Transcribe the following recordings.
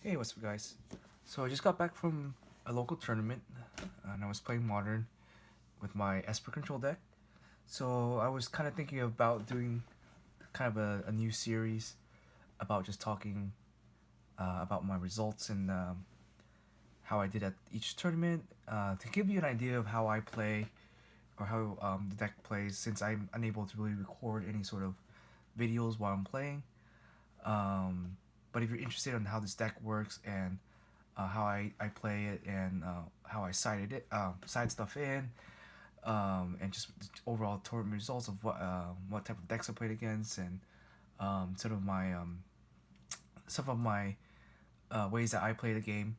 Hey, what's up, guys? So I just got back from a local tournament, and I was playing Modern with my Esper control deck. So I was kind of thinking about doing kind of a new series about just talking about my results and how I did at each tournament to give you an idea of how I play or how the deck plays since I'm unable to really record any sort of videos while I'm playing. Um, but if you're interested in how this deck works and how I play it and how I side stuff in, and just overall tournament results of what type of decks I played against and sort of my some of my ways that I play the game.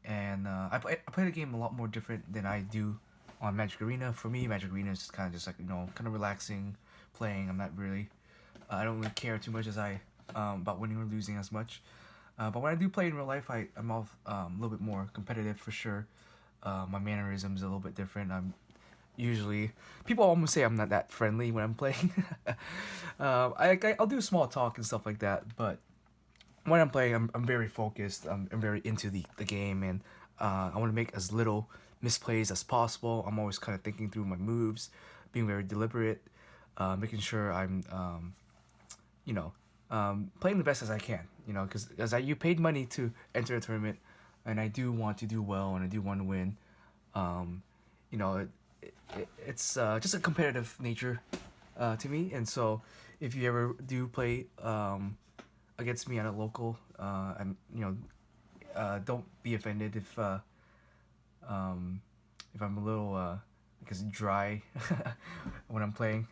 And I play the game a lot more different than I do on Magic Arena. For me, Magic Arena is just kind of just like kind of relaxing, playing. I'm not really I don't really care too much as I about winning or losing as much. But when I do play in real life, I'm a little bit more competitive for sure. My mannerisms are a little bit different. I'm usually people almost say I'm not that friendly when I'm playing. I'll do small talk and stuff like that, but when I'm playing, I'm very focused. I'm very into the game, and I want to make as little misplays as possible. I'm always kind of thinking through my moves, being very deliberate, making sure I'm you know, playing the best as I can. Because you paid money to enter a tournament, and I do want to do well, and I do want to win. Um, you know, it's just a competitive nature to me, and so if you ever do play against me at a local, don't be offended um, if I'm a little because dry when I'm playing.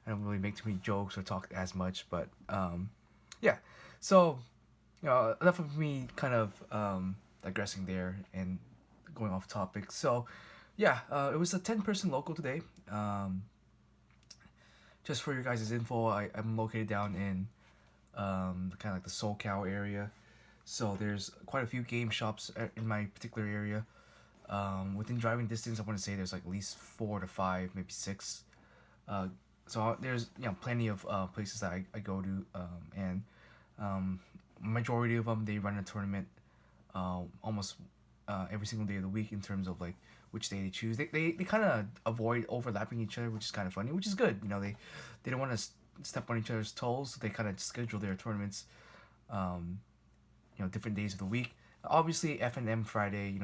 I don't really make too many jokes or talk as much, but yeah. So enough of me kind of digressing there and going off topic. So yeah, it was a 10-person local today. Just for your guys' info, I'm located down in kind of like the SoCal area. So there's quite a few game shops in my particular area. Within driving distance, I want to say there's like at least 4 to 5, maybe 6. Uh, so there's plenty of places that I go to, and majority of them they run a tournament almost every single day of the week in terms of like which day they choose. They kind of avoid overlapping each other, which is kind of funny, which is good. They don't want to step on each other's toes. So they kind of schedule their tournaments, um, different days of the week. Obviously, F&M Friday.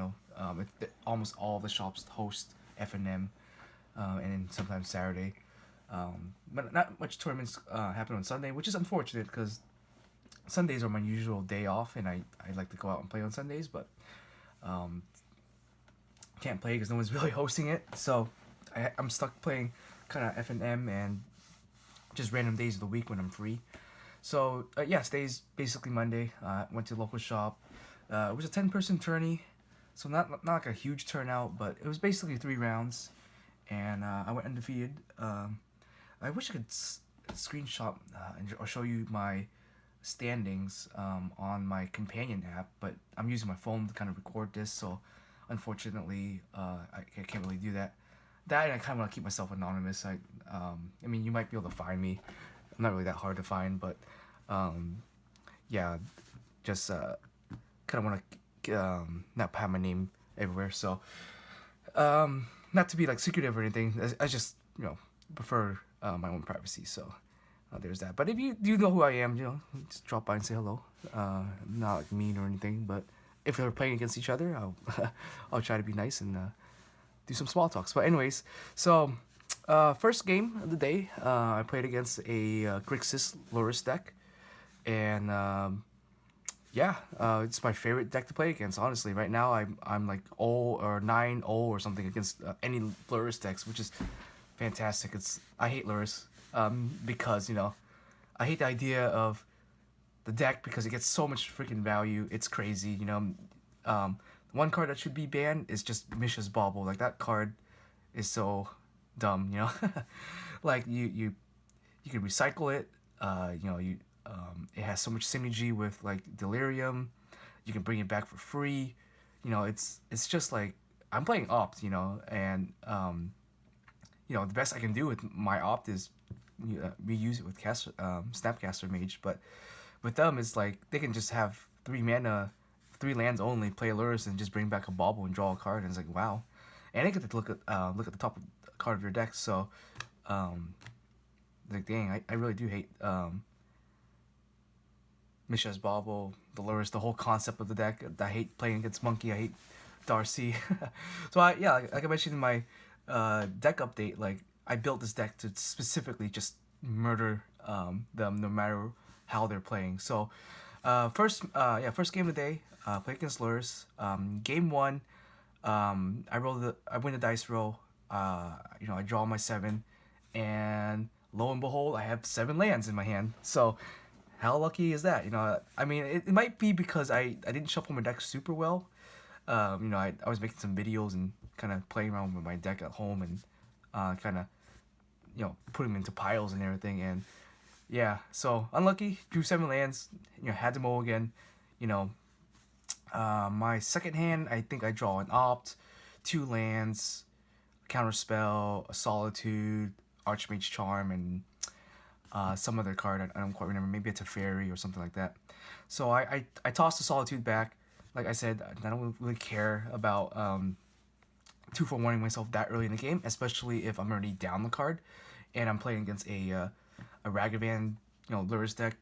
Almost all the shops host F&M, and then sometimes Saturday. But not much tournaments happen on Sunday, which is unfortunate because Sundays are my usual day off, and I like to go out and play on Sundays, but um, can't play because no one's really hosting it. So I'm stuck playing kind of F&M and just random days of the week when I'm free. So yeah, today's basically Monday. Went to the local shop. It was a 10-person tourney, so not like a huge turnout, but it was basically 3 rounds, and I went undefeated. I wish I could screenshot or show you my standings on my companion app, but I'm using my phone to kind of record this, so unfortunately I can't really do that. That and I kind of want to keep myself anonymous. I mean, you might be able to find me. I'm not really that hard to find, but um, yeah, just kind of want to not have my name everywhere. So not to be like secretive or anything. I just prefer my own privacy. So there's that. But if you do know who I am, just drop by and say hello. Not like mean or anything, but if we're playing against each other, I'll I'll try to be nice and do some small talks. But anyways, so first game of the day, I played against a Grixis Lurrus deck, and yeah, it's my favorite deck to play against. Honestly, right now I'm like 0 or 9-0 or something against any Lurrus decks, which is fantastic. I hate Lurrus because I hate the idea of the deck because it gets so much freaking value. It's crazy. One card that should be banned is just Mishra's Bauble. Like that card is so dumb. Like you can recycle it. It has so much synergy with like Delirium. You can bring it back for free. It's just like I'm playing Opt. And the best I can do with my Opt is reuse it with Snapcaster Mage. But with them, it's like they can just have 3 mana 3 lands only, play a Lurrus, and just bring back a Bauble and draw a card. And it's like, wow. And I get to look at the top of the card of your deck. So, like, dang, I really do hate Mishra's Bauble, the Lurrus, the whole concept of the deck. I hate playing against Monkey. I hate Darcy. So like I mentioned in my deck update, like I built this deck to specifically just murder them no matter how they're playing. So first game of the day, play against Lurrus. Game 1, I win the dice roll. I draw my 7, and lo and behold, I have 7 lands in my hand. So how lucky is that? I mean, it might be because I didn't shuffle my deck super well. I was making some videos and kind of playing around with my deck at home and kind of, putting them into piles and everything. And yeah, so unlucky, drew 7 lands, had to mow again. My second hand, I think I draw an Opt, 2 lands, Counterspell, a Solitude, Archmage Charm, and some other card. I don't quite remember. Maybe it's a Fairy or something like that. So I tossed the Solitude back. Like I said, I don't really care about 2-for-1ing myself that early in the game, especially if I'm already down the card and I'm playing against a Ragavan, Lurrus deck.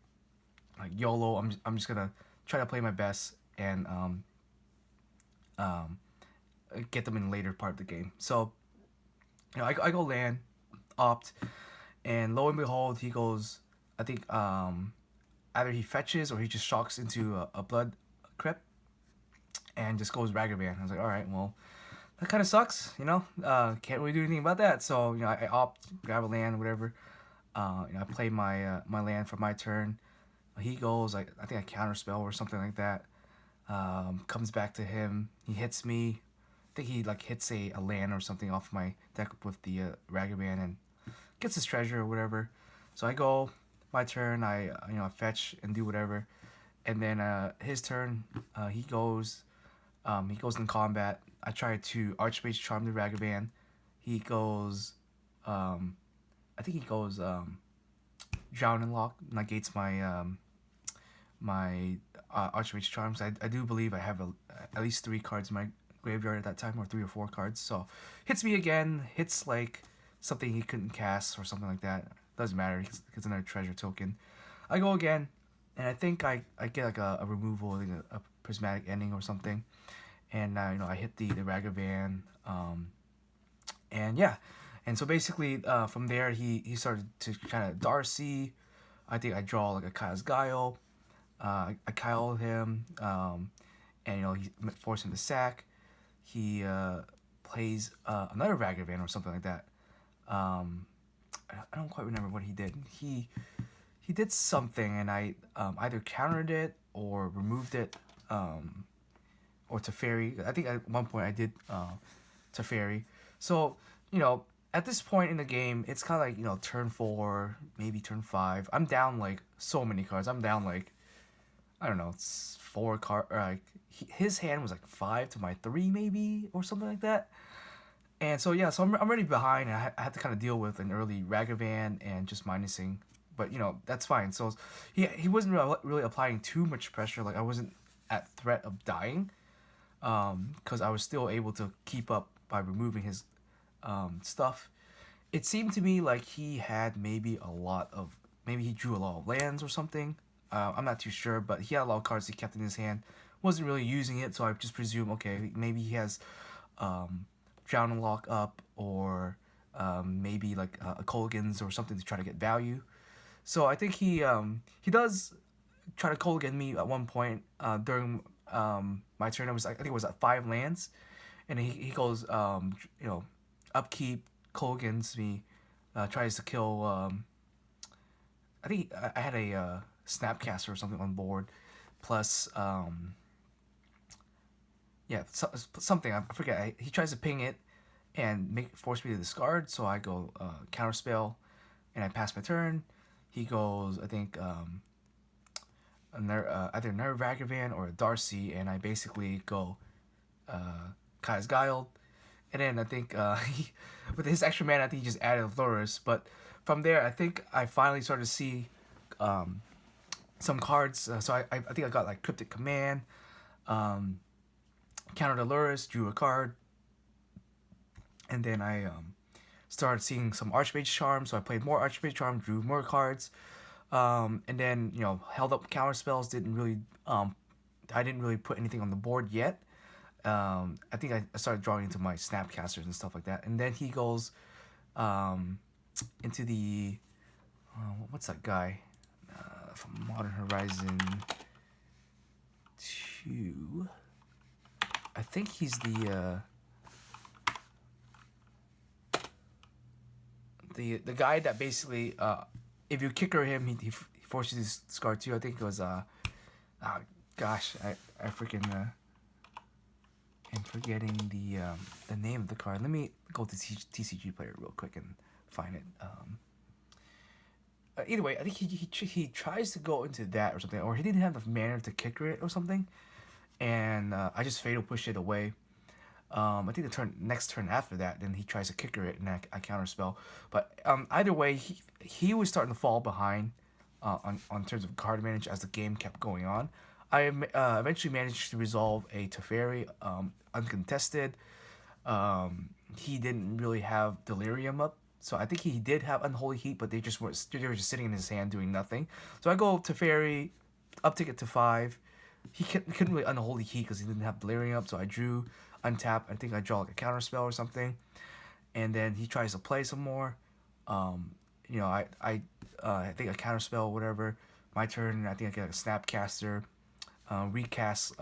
Like YOLO, I'm just gonna try to play my best and get them in the later part of the game. So I go land, Opt, and lo and behold, he goes, I think either he fetches or he just shocks into a Blood Crypt and just goes Ragavan. I was like, alright, well, that kind of sucks, can't really do anything about that. So, I Opt, grab a land, whatever. I play my my land for my turn. He goes, I think I Counterspell or something like that. Comes back to him. He hits me. I think he hits a land or something off my deck with the Ragavan and gets his treasure or whatever. So I go, my turn. I fetch and do whatever, and then his turn. He goes in combat. I try to Archmage Charm the Ragavan. He goes, I think he goes Drowning Lock, negates my my Archmage Charms. I do believe I have at least 3 cards in my graveyard at that time, or 3 or 4 cards. So hits me again, hits like something he couldn't cast or something like that. Doesn't matter, he gets another treasure token. I go again, and I think I get like a removal, like a prismatic ending or something. And I hit the Ragavan, and yeah. And so basically, from there, he started to kind of Darcy. I think I draw like a Kyle's Guile. I Kyle him, and he force him to sack. He plays another Ragavan or something like that. I don't quite remember what he did. He did something, and I either countered it or removed it, or Teferi. I think at one point I did Teferi. So at this point in the game, it's kind of like turn 4, maybe turn 5. I'm down like so many cards. I'm down like, I don't know, it's 4 cards. His hand was like 5 to my 3 maybe, or something like that. And so yeah, so I'm already behind, and I had to kind of deal with an early Ragavan and just minusing, but that's fine. So he wasn't really applying too much pressure. Like I wasn't at threat of dying, because I was still able to keep up by removing his stuff. It seemed to me like he had maybe he drew a lot of lands or something. I'm not too sure, but he had a lot of cards he kept in his hand. Wasn't really using it, so I just presume, okay, maybe he has Drowning Lock up, or maybe like a Colgan's or something to try to get value. So I think he does try to Colgan me at one point during my turn. I think it was at 5 lands, and he goes upkeep, Colgan's me, tries to kill. I think I had a Snapcaster or something on board, plus something I forget. He tries to ping it and force me to discard. So I go Counterspell, and I pass my turn. He goes, I think either another Ragavan or a Darcy, and I basically go Kai's Guile. And then I think with his extra mana, I think he just added Lurrus. But from there, I think I finally started to see some cards. So I think I got like Cryptic Command. Countered a Lurrus, drew a card, and then I started seeing some Archmage Charm, so I played more Archmage Charm, drew more cards, and then held up counter spells. I didn't really put anything on the board yet. I think I started drawing into my Snapcasters and stuff like that, and then he goes into the what's that guy from Modern Horizon 2? I think he's the guy that basically if you kicker him, he forces you to discard 2. I think it was gosh, I freaking am forgetting the name of the card. Let me go to TCG Player real quick and find it. Either way, I think he tries to go into that or something, or he didn't have the mana to kicker it or something, and I just fatal pushed it away. I think the next turn after that, then he tries to kicker it and I counter spell. But either way, he was starting to fall behind on terms of card advantage as the game kept going on. I eventually managed to resolve a Teferi uncontested. He didn't really have Delirium up, so I think he did have Unholy Heat, but they were just sitting in his hand doing nothing. So I go Teferi, uptick it to 5. He couldn't really Unholy Heat because he didn't have Delirium up, so I drew, untap. I think I draw like a counter spell or something, and then he tries to play some more. I think a counter spell, whatever. My turn. I think I get a Snapcaster, recast.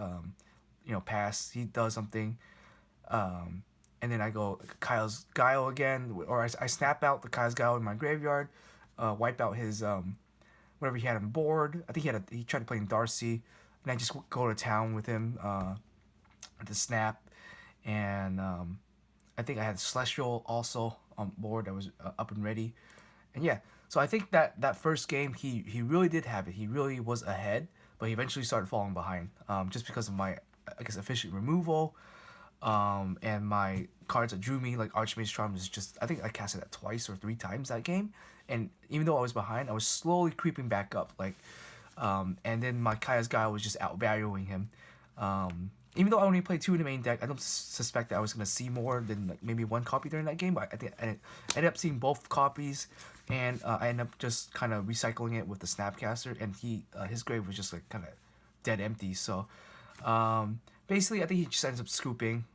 Pass. He does something, and then I go Kyle's Guile again, or I snap out the Kyle's Guile in my graveyard, wipe out his whatever he had on board. I think he tried to play in Darcy, and I just go to town with him to snap, and I think I had Celestial also on board that was up and ready, and yeah. So I think that first game he really did have it. He really was ahead, but he eventually started falling behind, just because of my efficient removal, and my cards that drew me like Archmage Charm is just, I think I casted that twice or 3 times that game, and even though I was behind, I was slowly creeping back up, and then my Kaya's guy was just outvaluing him. Even though I only played 2 in the main deck, I don't suspect that I was gonna see more than maybe 1 copy during that game. But I think I ended up seeing both copies, and I ended up just kind of recycling it with the Snapcaster, and his grave was just kind of dead empty. So basically, I think he just ends up scooping,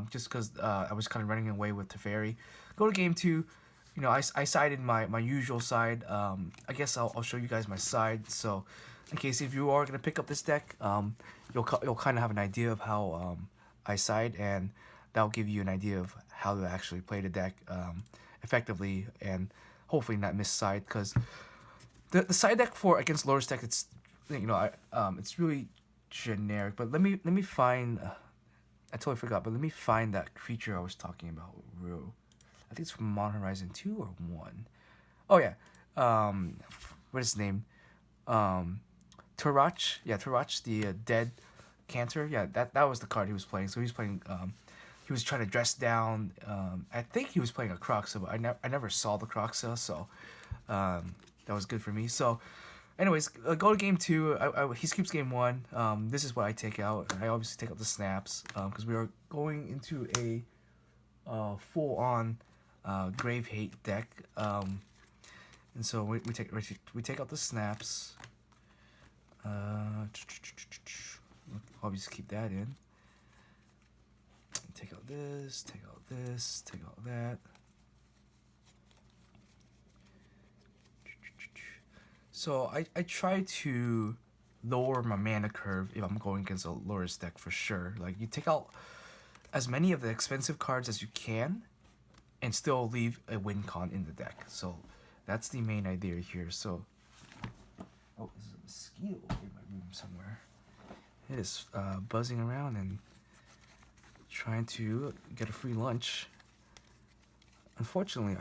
just because I was kind of running away with Teferi. Go to game 2. I sided my usual side. I guess I'll show you guys my side. So in case if you are gonna pick up this deck, you'll kind of have an idea of how I side, and that'll give you an idea of how to actually play the deck effectively, and hopefully not miss side, because the side deck for against Lurrus deck, it's it's really generic. But let me find. I totally forgot, but let me find that creature I was talking about. I think it's from Modern Horizon 2 or 1. Oh yeah. What is his name? Turach. Yeah, Turach, the dead Cantor. Yeah, that was the card he was playing. So he was playing. He was trying to dress down. I think he was playing a Croxa, but I never saw the Croxa, so that was good for me. So, anyways, go to game 2. He skips game 1. This is what I take out. I obviously take out the snaps because we are going into a full-on grave hate deck. And so we take out the snaps. Obviously keep that in. Take out this, take out this, take out that. So I try to lower my mana curve if I'm going against a Lurrus deck for sure. Like, you take out as many of the expensive cards as you can and still leave a win con in the deck. So that's the main idea here. So, oh, there's a mosquito in my room somewhere. It is buzzing around and trying to get a free lunch. Unfortunately,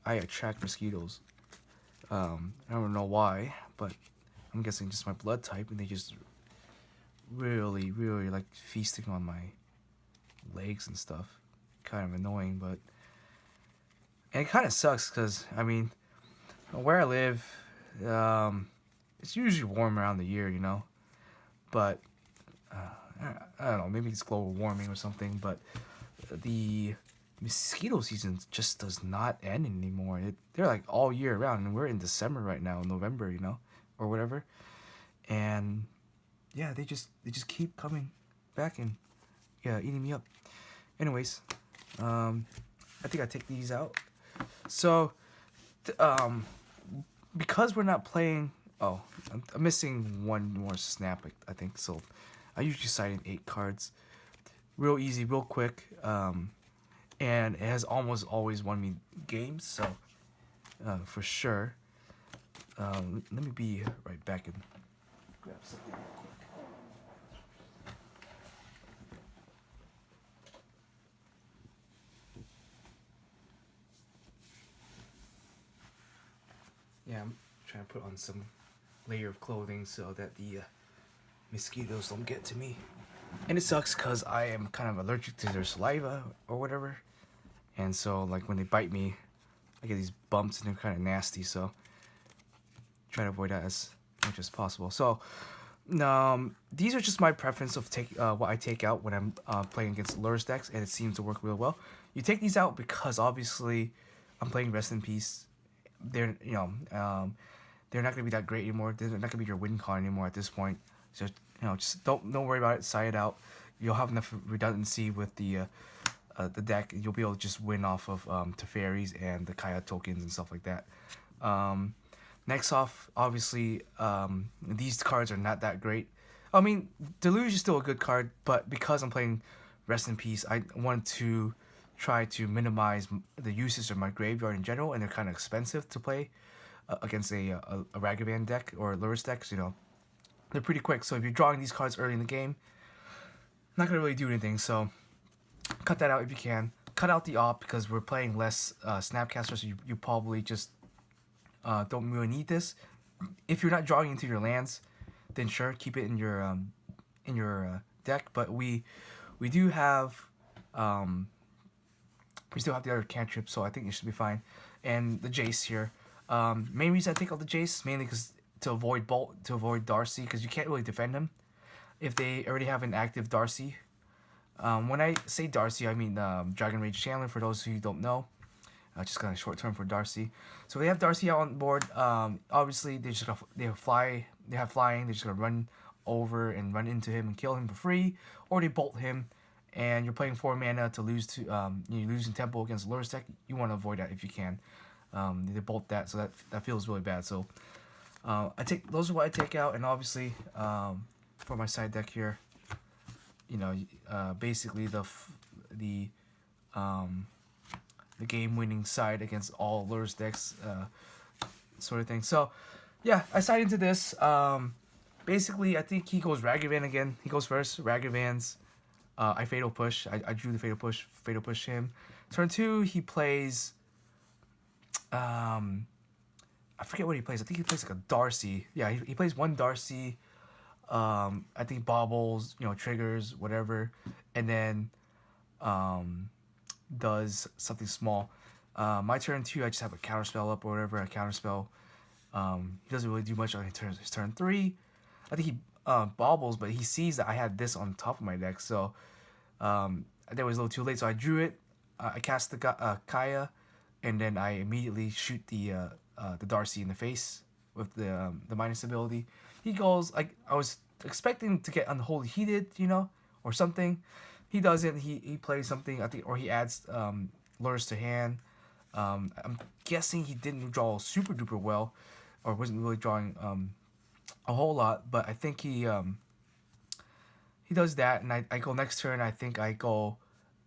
I attract mosquitoes. I don't know why, but I'm guessing just my blood type, and they just really like feasting on my legs and stuff. Kind of annoying, but and it kind of sucks because I mean, where I live, it's usually warm around the year, but I don't know, maybe it's global warming or something, but the mosquito season just does not end anymore. They're like all year round, and we're in December right now, November, or whatever. And yeah, they just keep coming back and yeah, eating me up. Anyways, I think I take these out. So, because we're not playing. Oh, I'm missing one more snap, I think. So, I usually side in 8 cards. Real easy, real quick. And it has almost always won me games. So, for sure. Let me be right back and grab something real quick. Yeah, I'm trying to put on some layer of clothing so that the mosquitoes don't get to me. And it sucks because I am kind of allergic to their saliva or whatever. And so, like, when they bite me, I get these bumps and they're kind of nasty. So, try to avoid that as much as possible. So, these are just my preference of what I take out when I'm playing against Lurrus decks, and it seems to work real well. You take these out because obviously I'm playing Rest in Peace. They're they're not gonna be that great anymore. They're not gonna be your win con anymore at this point. So just don't worry about it. Side it out. You'll have enough redundancy with the deck. You'll be able to just win off of Teferis and the Kaya tokens and stuff like that. Next off, obviously, these cards are not that great. I mean, Deluge is still a good card, but because I'm playing Rest in Peace, I want to try to minimize the usage of my graveyard in general, and they're kind of expensive to play against a Ragavan deck or a Lurrus deck, so, they're pretty quick. So if you're drawing these cards early in the game, not going to really do anything, so cut that out if you can. Cut out the op because we're playing less Snapcaster, so you probably just don't really need this. If you're not drawing into your lands, then sure, keep it in your deck. But we do have we still have the other cantrips, so I think it should be fine. And the Jace here. Main reason I take out the Jace mainly because to avoid Darcy, because you can't really defend him if they already have an active Darcy. When I say Darcy, I mean Dragon Rage Chandler. For those who don't know. Just kind of short term for Darcy. So they have Darcy out on board. Obviously they have flying. They're just gonna run over and run into him and kill him for free, or they bolt him. And you're playing 4 mana to lose to you're losing tempo against Lurrus deck. You want to avoid that if you can. They bolt that, so that feels really bad. So those are what I take out, and obviously for my side deck here, basically the game-winning side against all Lurrus decks, sort of thing. So, yeah, I side into this. Basically, I think he goes Ragavan again. He goes first. Ragavans. I Fatal Push. I drew the Fatal Push. Fatal Push him. Turn 2, he plays... I forget what he plays. I think he plays like a Darcy. Yeah, he plays one Darcy. I think baubles, triggers, whatever. And then... does something small. My turn 2, I just have a counterspell up or whatever. A counterspell. He doesn't really do much on his turn 3. I think he baubles, but he sees that I had this on top of my deck, so that was a little too late. So I drew it. I cast the Kaya, and then I immediately shoot the Darcy in the face with the minus ability. He goes like I was expecting to get Unholy Heated, or something. He doesn't. He plays something, I think, or he adds Lurrus to hand. I'm guessing he didn't draw super duper well, or wasn't really drawing a whole lot. But I think he does that, and I go next turn. I think I go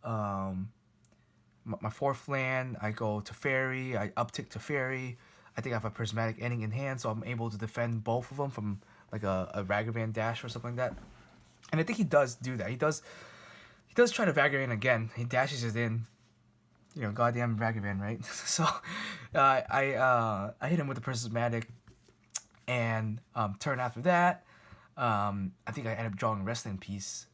my 4th land. I go to Fairy. I uptick to Fairy. I think I have a Prismatic Ending in hand, so I'm able to defend both of them from like a Ragavan dash or something like that. And I think he does do that. He does try to Ragavan again. He dashes it in. Goddamn Ragavan, right? So I hit him with the Prismatic, and turn after that, I think I end up drawing Rest in Peace.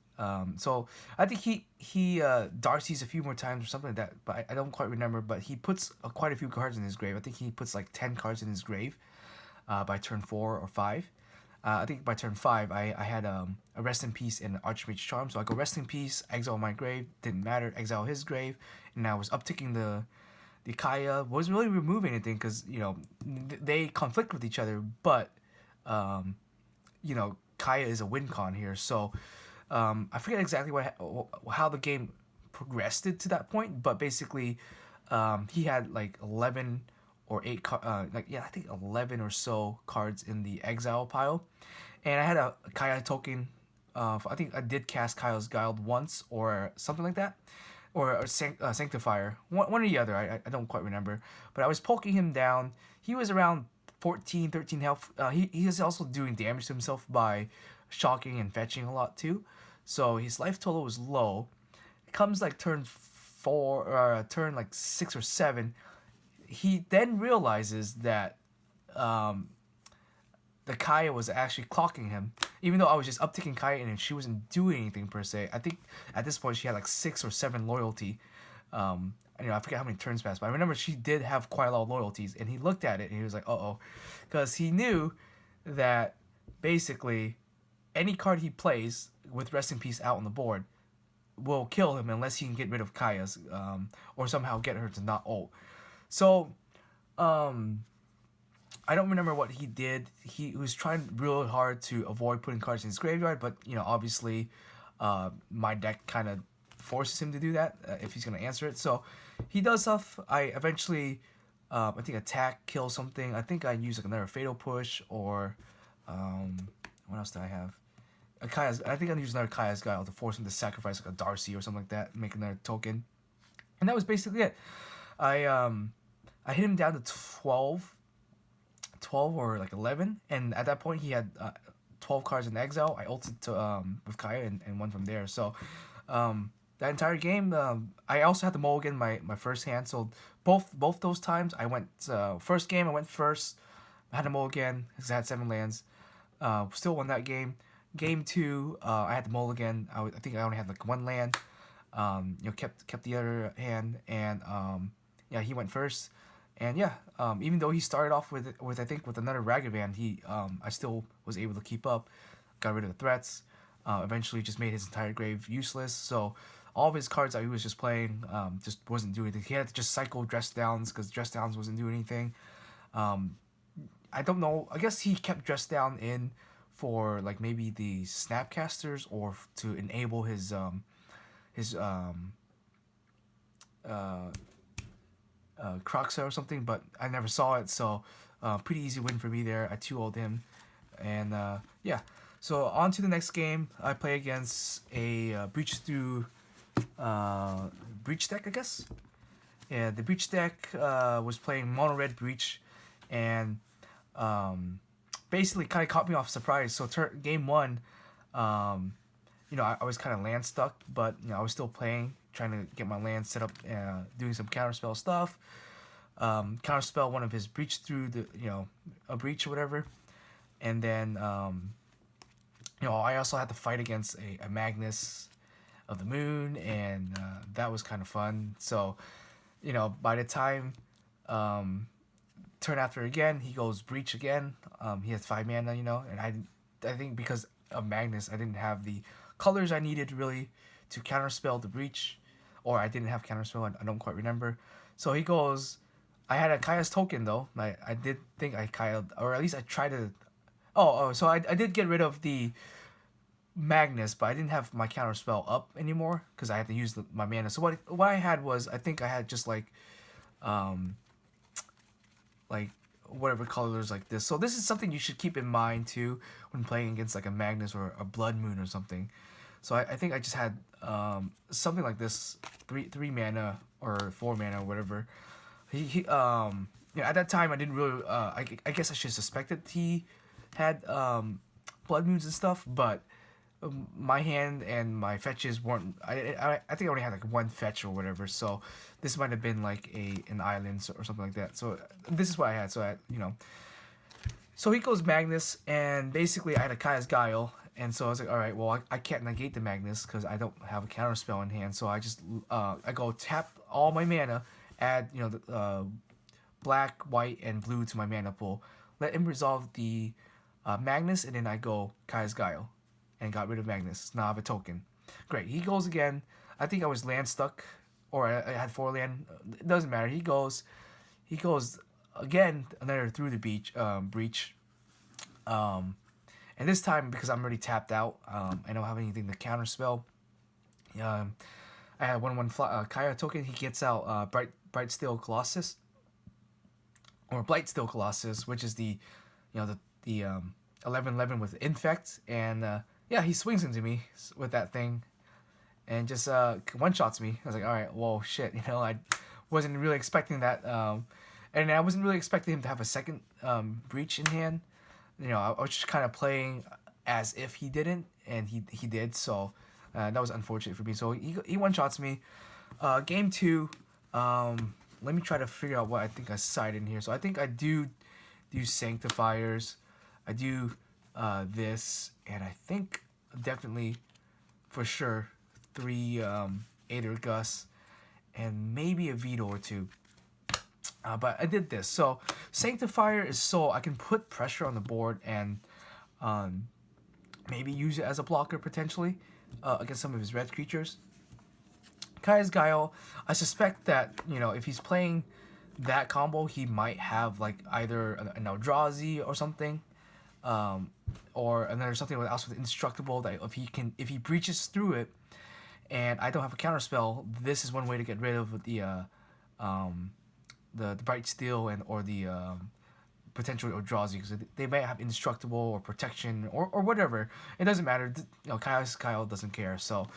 So I think he Darcy's a few more times or something like that, but I don't quite remember. But he puts quite a few cards in his grave. I think he puts like 10 cards in his grave by turn 4 or 5. I think by turn 5, I had a Rest in Peace and an Archmage Charm. So I go Rest in Peace, exile my grave, didn't matter, exile his grave, and I was upticking the Kaya. Wasn't really removing anything because, you know, they conflict with each other, but, you know, Kaya is a win con here. So I forget exactly how the game progressed it to that point, but basically he had like 11 or 8 like, yeah, I think 11 or so cards in the exile pile, and I had a Kaya token. I think I did cast Kaya's Guild once or something like that, or a Sanctifier, one or the other. I don't quite remember, but I was poking him down. He was around 14, 13 health. He is also doing damage to himself by shocking and fetching a lot too, so his life total was low. It comes like turn 4 or turn like 6 or 7. He then realizes that the Kaya was actually clocking him, even though I was just upticking Kaya and she wasn't doing anything per se. I think at this point she had like 6 or 7 loyalty. You know, I forget how many turns passed, but I remember she did have quite a lot of loyalties, and he looked at it and he was like, "Uh-oh," because he knew that basically any card he plays with Rest in Peace out on the board will kill him unless he can get rid of Kaya's, or somehow get her to not ult. So, I don't remember what he did. He was trying real hard to avoid putting cards in his graveyard, but, you know, obviously, my deck kind of forces him to do that if he's gonna answer it. So he does stuff. I eventually, I think attack, kill something. I think I use like another fatal push, or what else did I have? I think I used another Kaya's Guile to force him to sacrifice like a Darcy or something like that, make another token, and that was basically it. I hit him down to 12 or like 11, and at that point he had 12 cards in exile. I ulted to with Kaya and won from there. So that entire game, I also had to mulligan my first hand. So both those times I went first game I went first. I had to mulligan because I had 7 lands. Still won that game. Game 2, I had to mulligan. I think I only had like 1 land. You know, kept the other hand, and yeah, he went first. And yeah, even though he started off with I think with another Ragavan, I still was able to keep up, got rid of the threats. Eventually, just made his entire grave useless. So all of his cards that he was just playing just wasn't doing anything. He had to just cycle Dress Downs because Dress Downs wasn't doing anything. I don't know. I guess he kept Dress Down in for like maybe the Snapcasters or to enable his Croxa or something, but I never saw it, so pretty easy win for me there. I 2-0'd him, and yeah. So on to the next game. I play against a Breach through Breach deck, I guess. Yeah, the Breach deck was playing Mono Red Breach, and basically kind of caught me off surprise. So game 1, you know, I was kind of land stuck, but you know, I was still playing, trying to get my land set up, doing some counterspell stuff. Counterspell one of his breach through the, you know, a breach or whatever, and then you know, I also had to fight against a Magnus of the Moon, and that was kind of fun. So, you know, by the time turn after again, he goes breach again. He has 5 mana, you know, and I think because of Magnus, I didn't have the colors I needed really to counterspell the breach, or I didn't have counterspell. I don't quite remember. So he goes. I had a Kaya's token though. I did think I Kaya, or at least I tried to. So I did get rid of the Magnus, but I didn't have my counterspell up anymore because I had to use my mana. So what I had was, I think I had just like whatever colors like this. So this is something you should keep in mind too when playing against like a Magnus or a Blood Moon or something. So I think I just had something like this, 3 mana or 4 mana or whatever. He you know, at that time I didn't really I guess I should have suspected he had Blood Moons and stuff, but my hand and my fetches weren't. I think I only had like 1 fetch or whatever. So this might have been like an island or something like that. So this is what I had. So you know. So he goes Magnus, and basically I had a Kaya's Guile, and so I was like, all right, well I can't negate the Magnus because I don't have a counter spell in hand. So I just I go tap all my mana, add, you know, the black, white, and blue to my mana pool, let him resolve the Magnus, and then I go Kaya's Guile, and got rid of Magnus. Now I have a token. Great. He goes again. I think I was land stuck, or I had 4 land. It doesn't matter. He goes. He goes again. Another through the beach breach. And this time because I'm already tapped out. I don't have anything to counter spell. I had 1/1 Kaya token. He gets out Bright Steel Colossus, or Blight Steel Colossus, which is the 11/11 with infect, and yeah, he swings into me with that thing, and just one shots me. I was like, all right, whoa, shit, I wasn't really expecting that, and I wasn't really expecting him to have a second breach in hand. I was just kind of playing as if he didn't, and he did, so that was unfortunate for me. So he one shots me. Game 2. Let me try to figure out what I think I side in here. So I think I do Sanctifiers. I do this, and I think definitely for sure 3 Aether Gus, and maybe a Veto or 2. But I did this. So Sanctifier is so I can put pressure on the board and maybe use it as a blocker potentially against some of his red creatures. Kaya's Guile, I suspect that, if he's playing that combo, he might have like either an Eldrazi or something, or another something else with Indestructible that if he breaches through it, and I don't have a counter spell, this is one way to get rid of the Bright Steel or the potential Eldrazi, because they might have Indestructible or Protection or whatever. It doesn't matter. Kyle doesn't care. So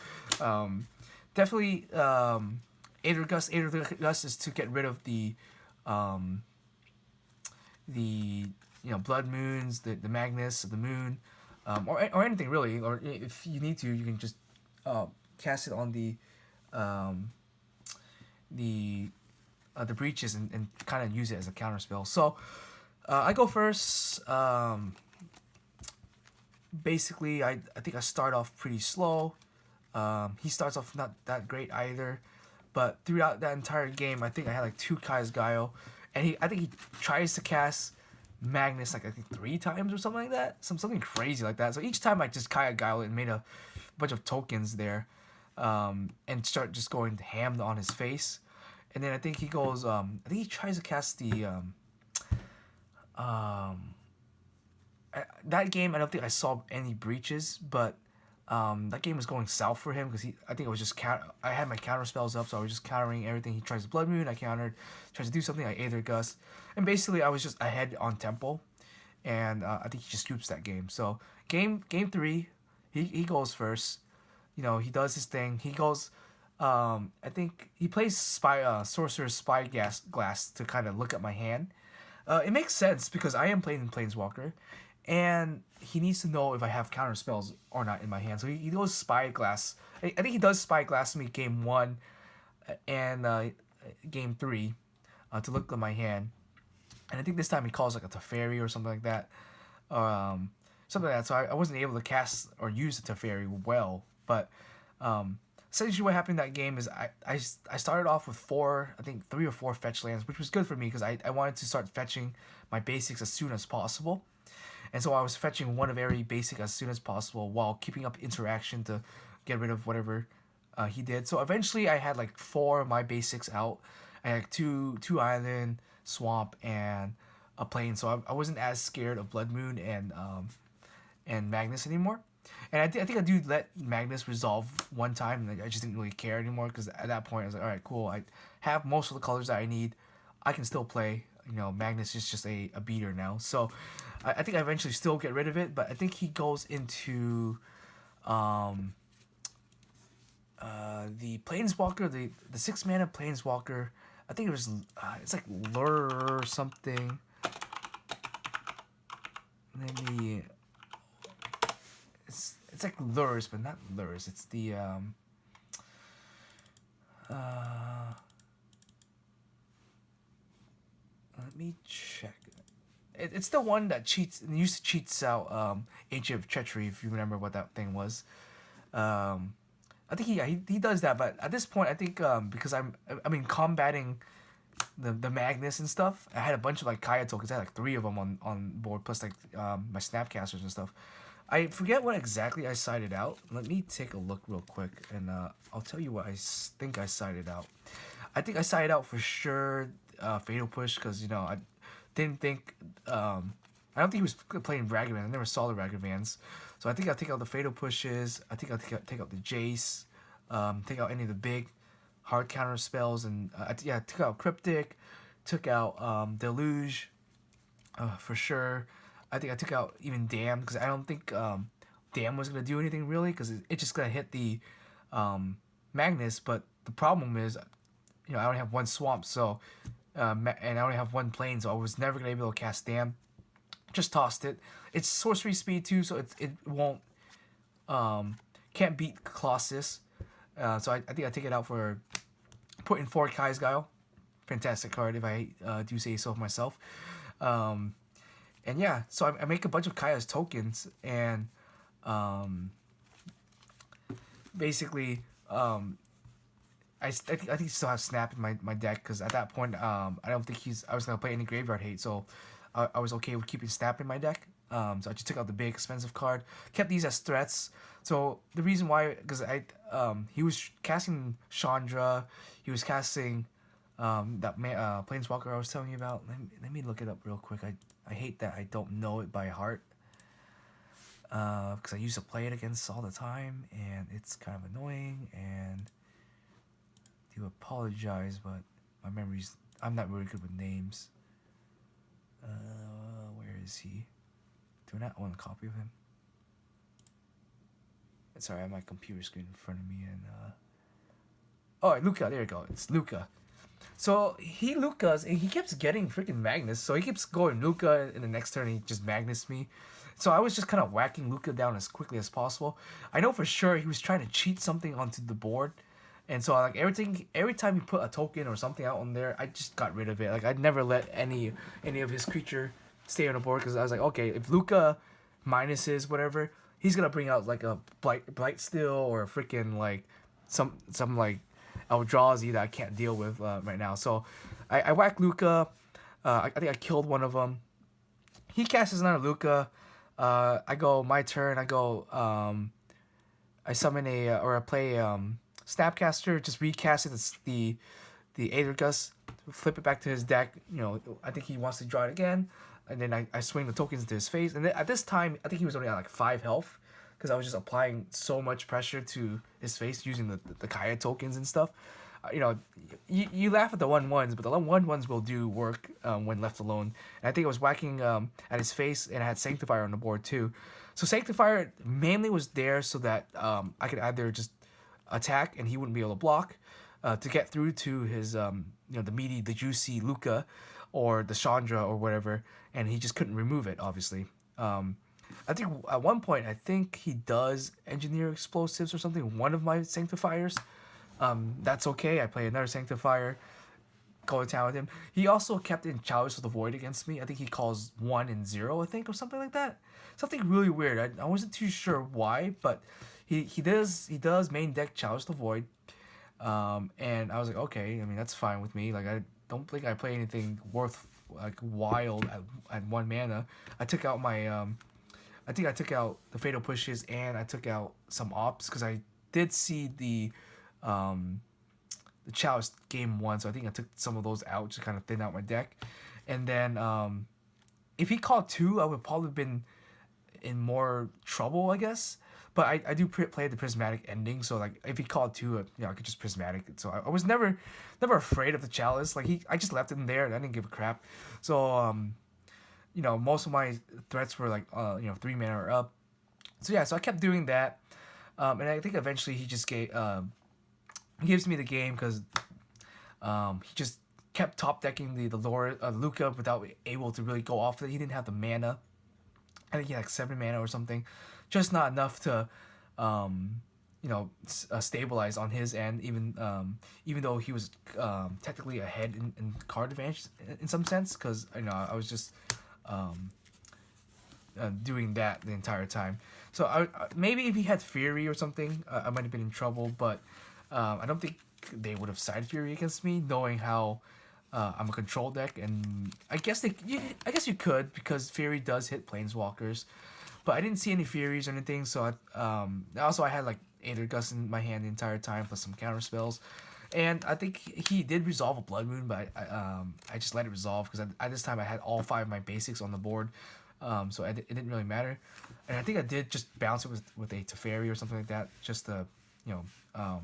definitely Aether Gus. Aether Gus is to get rid of the Blood Moons, the Magnus of the Moon, or anything really. Or if you need to, you can just cast it on the breaches and kind of use it as a counter spell. So I go first. Basically, I think I start off pretty slow. He starts off not that great either, but throughout that entire game, I think I had like 2 Kaya's Guile, and I think he tries to cast Magnus like I think 3 times or something like that, something crazy like that. So each time I just Kaya Guile and made a bunch of tokens there, and start just going ham on his face. And then I think he goes. I think he tries to cast the. That game, I don't think I saw any breaches, but that game was going south for him because I think it was just I had my counter spells up, so I was just countering everything. He tries to Blood Moon, I countered. Tries to do something, I Aether Gus, and basically I was just ahead on tempo, and I think he just scoops that game. So game 3, he goes first. He does his thing. He goes. I think he plays Sorcerer's Spyglass to kind of look at my hand. It makes sense because I am playing Planeswalker, and he needs to know if I have counter spells or not in my hand. So he goes Spyglass. I think he does Spyglass me game 1 and game 3 to look at my hand. And I think this time he calls like a Teferi or something like that. Something like that. So I wasn't able to cast or use the Teferi well. But essentially what happened in that game is I started off with 3 or 4 fetch lands, which was good for me because I wanted to start fetching my basics as soon as possible. And so I was fetching one of every basic as soon as possible while keeping up interaction to get rid of whatever he did. So eventually I had like 4 of my basics out. I had two island, swamp, and a plane. So I wasn't as scared of Blood Moon and Magnus anymore. And I think I do let Magnus resolve one time, and I just didn't really care anymore because at that point I was like, all right, cool. I have most of the colors that I need. I can still play. Magnus is just a beater now. So I think I eventually still get rid of it, but I think he goes into the Planeswalker, the 6-mana Planeswalker. I think it was it's like Lure or something. Maybe it's like Lurrus, but not Lurrus. It's the let me check. It's the one that cheats out Age of Treachery, if you remember what that thing was. I think he does that, but at this point I think because I'm combating the Magnus and stuff. I had a bunch of like Kaya tokens. I had like 3 of them on board, plus like my Snapcasters and stuff. I forget what exactly I sided out. Let me take a look real quick, and I'll tell you what think I sided out. I think I sided out for sure Fatal Push, because, you know, I didn't think... I don't think he was playing Ragged Man. I never saw the Ragged Vans. So I think I'll take out the Fatal Pushes. I think I'll take out the Jace. Take out any of the big hard counter spells. And yeah, I took out Cryptic. Took out Deluge for sure. I think I took out even Damn, because I don't think Damn was going to do anything really, because it's just going to hit the Magnus. But the problem is, you know, I only have 1 Swamp, so and I only have 1 Plane, so I was never going to be able to cast Damn. Just tossed it. It's sorcery speed too, so it won't can't beat Colossus. So I think I take it out for putting 4 Kai's Guile. Fantastic card if I do say so myself. And yeah, so I make a bunch of Kaya's tokens, and basically I think he still has Snap in my deck, because at that point I don't think I was gonna play any Graveyard Hate, so I was okay with keeping Snap in my deck. So I just took out the big expensive card, kept these as threats. So the reason why, because he was casting Chandra, he was casting that Planeswalker I was telling you about. Let me look it up real quick. I hate that I don't know it by heart, because I used to play it against all the time, and it's kind of annoying, and I do apologize, but my memories, I'm not really good with names. Where is he? Do I not own a copy of him? Sorry, I have my computer screen in front of me, and oh, Luca, there you go. It's Luca. So he Lucas, and he keeps getting freaking Magnus. So he keeps going Luca, in the next turn he just Magnus me. So I was just kind of whacking Luca down as quickly as possible. I know for sure he was trying to cheat something onto the board. And so like every time he put a token or something out on there, I just got rid of it. Like I'd never let any of his creature stay on the board, because I was like, okay, if Luca minuses whatever, he's gonna bring out like a blight Steel, or a freaking like some like Eldrazi that I can't deal with right now. So I whack Luca. I think I killed one of them. He casts another Luca. I go my turn. I go. I summon or I play Snapcaster. Just recast it. It's the Aethergus. Flip it back to his deck. You know, I think he wants to draw it again. And then I swing the tokens into his face. And then at this time, I think he was only at like 5 health, because I was just applying so much pressure to his face using the Kaya tokens and stuff. You know, you laugh at the 1/1s, but the 1/1s will do work when left alone. And I think I was whacking at his face, and I had Sanctifier on the board too. So Sanctifier mainly was there so that I could either just attack and he wouldn't be able to block, to get through to his you know, the meaty, the juicy Luca, or the Chandra or whatever, and he just couldn't remove it, obviously. I think at one point, I think he does Engineer Explosives or something, one of my Sanctifiers. That's okay. I play another Sanctifier, go to town with him. He also kept in Chalice of the Void against me. I think he calls 1 and 0, I think, or something like that. Something really weird. I wasn't too sure why, but he does main deck Chalice of the Void. And I was like, okay, I mean, that's fine with me. Like, I don't think I play anything worth like wild at 1 mana. I took out my I think I took out the Fatal Pushes, and I took out some Ops, because I did see the Chalice game 1, so I think I took some of those out to kind of thin out my deck. And then if he called 2, I would probably have been in more trouble, I guess. But I do play the Prismatic ending, so like if he called 2, you know, I could just Prismatic it. So I was never afraid of the Chalice. Like I just left it in there, and I didn't give a crap. So you know, most of my threats were like you know, 3 mana or up. So yeah, so I kept doing that, and I think eventually he just gives me the game, because he just kept top decking the Luca without able to really go off it. He didn't have the mana. I think he had like 7 mana or something, just not enough to you know, stabilize on his end, even though he was technically ahead in card advantage in some sense, because you know, I was just doing that the entire time. So I maybe if he had Fury or something, I might have been in trouble, but I don't think they would have side Fury against me, knowing how I'm a control deck, and I guess you could because Fury does hit planeswalkers, but I didn't see any Furies or anything. So I had like Aether Gust in my hand the entire time plus some counter spells, and I think he did resolve a Blood Moon, but I just let it resolve because at this time I had all 5 of my basics on the board, so it didn't really matter, and I think I did just bounce it with a Teferi or something like that just to you know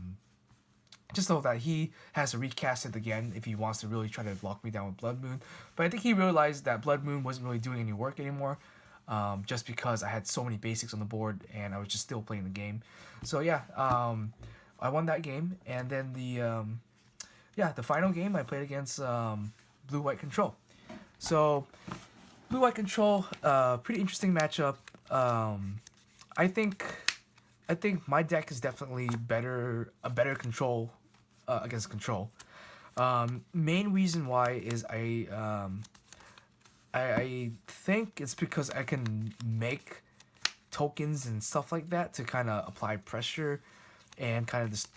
just so that he has to recast it again if he wants to really try to lock me down with Blood Moon. But I think he realized that Blood Moon wasn't really doing any work anymore, just because I had so many basics on the board and I was just still playing the game. So yeah, I won that game, and then the final game I played against Blue White Control. So Blue White Control, pretty interesting matchup. I think my deck is definitely a better control against control. Main reason why is I think it's because I can make tokens and stuff like that to kind of apply pressure and kind of just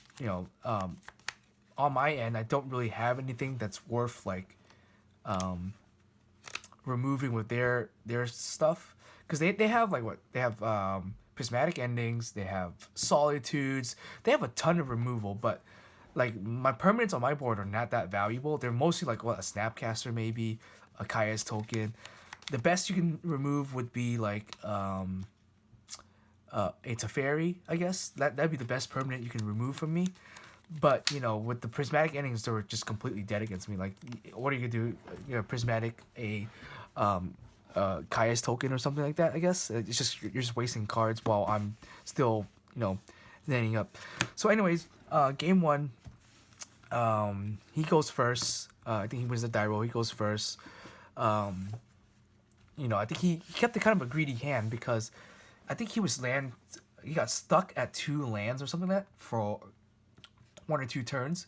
on my end I don't really have anything that's worth like removing with their stuff, because they have like what they have prismatic endings, they have solitudes, they have a ton of removal, but like my permanents on my board are not that valuable. They're mostly like what a Snapcaster, maybe a Kaya's token. The best you can remove would be like a Teferi, I guess. That'd be the best permanent you can remove from me. But with the prismatic endings, they were just completely dead against me. Like, what are you gonna do? Prismatic Kaya's token or something like that. I guess it's just you're just wasting cards while I'm still landing up. So, anyways, game one, he goes first. I think he wins the die roll. He goes first. I think he kept kind of a greedy hand because I think he got stuck at 2 lands or something like that for 1 or 2 turns,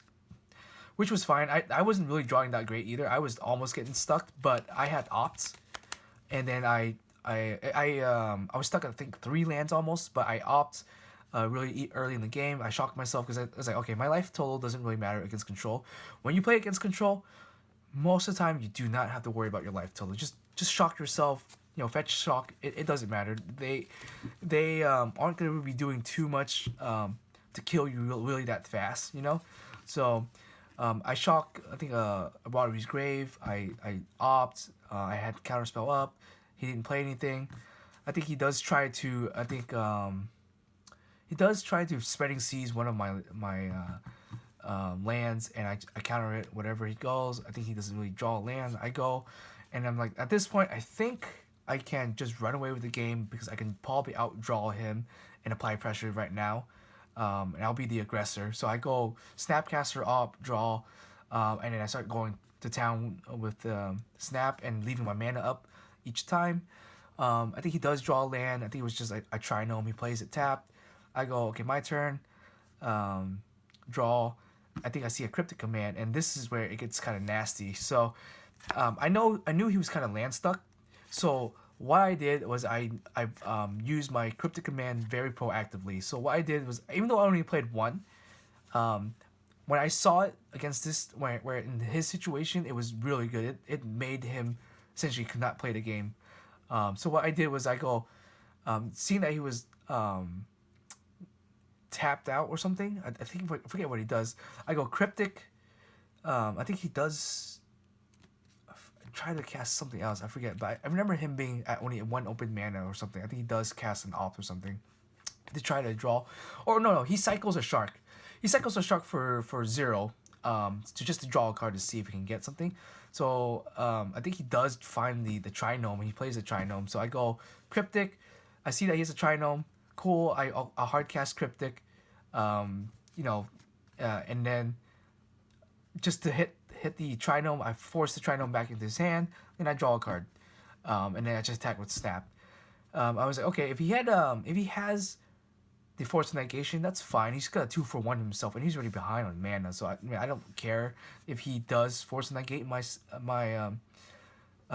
which was fine. I wasn't really drawing that great either. I was almost getting stuck, but I had opts, and then I was stuck at I think 3 lands almost, but I opt really early in the game. I shocked myself because I was like, okay, my life total doesn't really matter against control. When you play against control, most of the time you do not have to worry about your life total. Just shock yourself. Fetch shock. It doesn't matter. They aren't going to be doing too much to kill you really that fast. So I shock. I think Roderick's Grave. I opt. I had counterspell up. He didn't play anything. I think he does try to. He does try to Spreading Seas one of my lands, and I counter it whatever he goes. I think he doesn't really draw a land. I go, and I'm like, at this point, I think I can just run away with the game because I can probably outdraw him and apply pressure right now, and I'll be the aggressor. So I go Snapcaster up, draw, and then I start going to town with Snap and leaving my mana up each time. I think he does draw a land. I think it was just like a Trinome. He plays it tapped. I go, okay, my turn. Draw. I think I see a Cryptic Command, and this is where it gets kind of nasty. So I knew he was kind of land stuck. So what I did was I used my Cryptic Command very proactively. So what I did was, even though I only played 1, when I saw it against this, where in his situation it was really good. It made him essentially could not play the game. So what I did was I go, seeing that he was tapped out or something. I think I forget what he does. I go Cryptic. I think he does. Try to cast something else. I forget, but I remember him being at only 1 open mana or something. I think he does cast an opt or something to try to draw. Or no, he cycles a shark. He cycles a shark for 0. To draw a card to see if he can get something. So I think he does find the Trinome. He plays the Trinome. So I go Cryptic. I see that he has a Trinome. Cool. I hard cast Cryptic. And then just to hit the Trinome, I force the Trinome back into his hand, and I draw a card. And then I just attack with Snap. I was like, okay, if he has the Force Negation, that's fine. He's got a 2-for-1 himself, and he's already behind on mana. So I don't care if he does Force Negate my